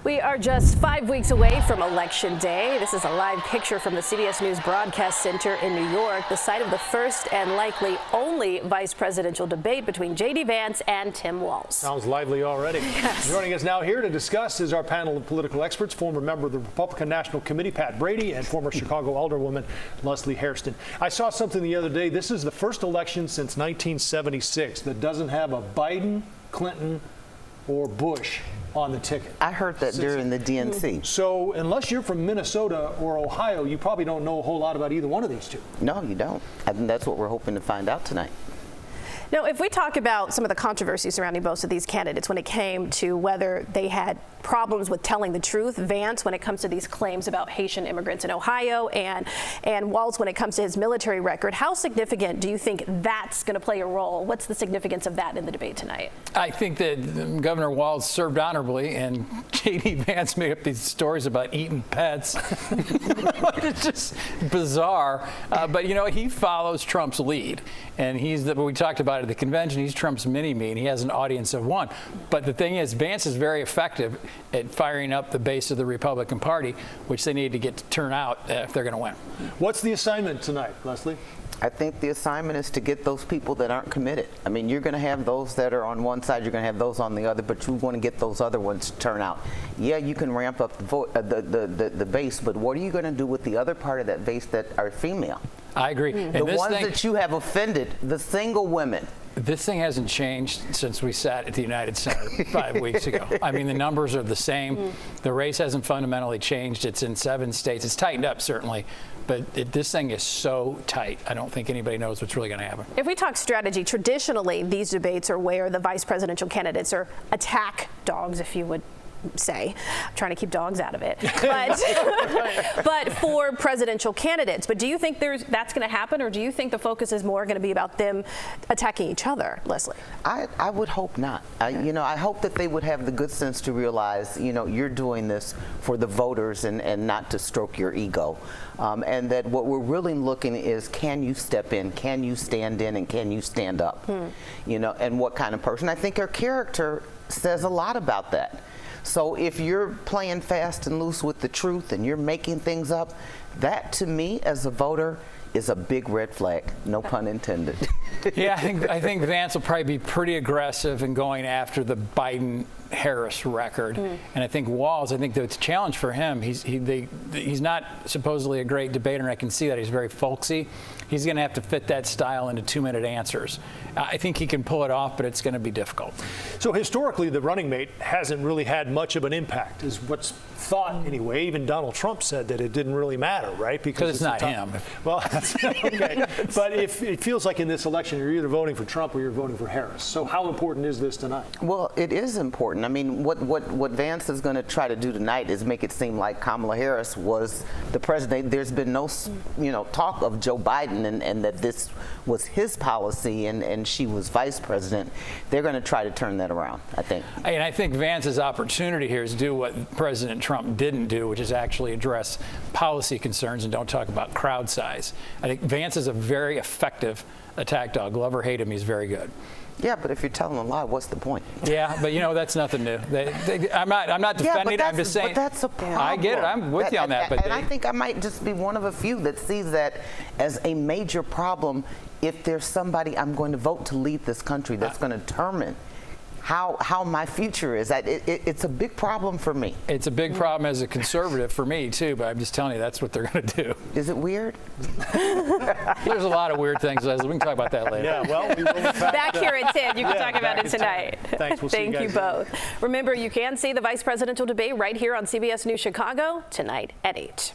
We are just 5 weeks away from Election Day. This is a live picture from the CBS News Broadcast Center in New York, the site of the first and likely only vice presidential debate between J.D. Vance and Tim Walz. Sounds lively already. Yes. Joining us now here to discuss is our panel of political experts, former member of the Republican National Committee, Pat Brady, and former Chicago Alderwoman, Leslie Hairston. I saw something the other day. This is the first election since 1976 that doesn't have a Biden, Clinton, or Bush on the ticket. I heard that during the DNC. So unless you're from Minnesota or Ohio, you probably don't know a whole lot about either one of these two. No, you don't. I think that's what we're hoping to find out tonight. Now, if we talk about some of the controversies surrounding both of these candidates when it came to whether they had problems with telling the truth, Vance when it comes to these claims about Haitian immigrants in Ohio, and Walz when it comes to his military record, how significant do you think that's going to play a role? What's the significance of that in the debate tonight? I think that Governor Walz served honorably, and J.D. Vance made up these stories about eating pets. It's just bizarre. But, you know, he follows Trump's lead, and he's what we talked about at the convention. He's Trump's mini-me, and he has an audience of one. But the thing is, Vance is very effective at firing up the base of the Republican Party, which they need to get to turn out if they're going to win. What's the assignment tonight, Leslie? I think the assignment is to get those people that aren't committed. I mean, you're going to have those that are on one side, you're going to have those on the other, but you want to get those other ones to turn out. Yeah, you can ramp up the base, but what are you going to do with the other part of that base that are female? I agree. The ones that you have offended, the single women. This thing hasn't changed since we sat at the United Center 5 weeks ago. I mean, the numbers are the same. The race hasn't fundamentally changed. It's in 7 states. It's tightened up, certainly. But this thing is so tight, I don't think anybody knows what's really going to happen. If we talk strategy, traditionally, these debates are where the vice presidential candidates are attack dogs, if you would say. I'm trying to keep dogs out of it. But for presidential candidates. But do you think that's going to happen, or do you think the focus is more going to be about them attacking each other, Leslie? I would hope not. You know, I hope that they would have the good sense to realize, you know, you're doing this for the voters and not to stroke your ego. And that what we're really looking is, can you step in, can you stand in, and can you stand up? You know, and what kind of person. I think her character says a lot about that. So if you're playing fast and loose with the truth and you're making things up, that to me as a voter is a big red flag, no pun intended. Yeah, I think Vance will probably be pretty aggressive in going after the Biden-Harris record. And I think Walz, I think the challenge for him, he's not supposedly a great debater, and I can see that. He's very folksy. He's going to have to fit that style into 2-minute answers. I think he can pull it off, but it's going to be difficult. So historically, the running mate hasn't really had much of an impact, is what's thought anyway. Even Donald Trump said that it didn't really matter, right? Because it's not him. Well, okay. But if it feels like in this election, you're either voting for Trump or you're voting for Harris. So how important is this tonight? Well, it is important. I mean, what Vance is going to try to do tonight is make it seem like Kamala Harris was the president. There's been no, you know, talk of Joe Biden and that this was his policy and she was vice president. They're going to try to turn that around, I think. And I think Vance's opportunity here is to do what President Trump didn't do, which is actually address policy concerns and don't talk about crowd size. I think Vance is a very effective attack dog. Love or hate him, he's very good. Yeah, but if you're telling a lie, what's the point? Yeah, but you know, that's nothing new. I'm not defending it. I'm just saying. But that's a problem. I get it. I'm with you on that. But I think I might just be one of a few that sees that as a major problem. If there's somebody I'm going to vote to lead this country that's going to determine how my future is, it's a big problem for me. It's a big problem as a conservative for me too, but I'm just telling you that's what they're going to do. Is it weird? There's a lot of weird things, Leslie. We can talk about that later. Yeah, well, we will back here at 10. You can talk about it tonight. Thanks. We'll Thank you both. Remember, you can see the vice presidential debate right here on CBS News Chicago tonight at 8.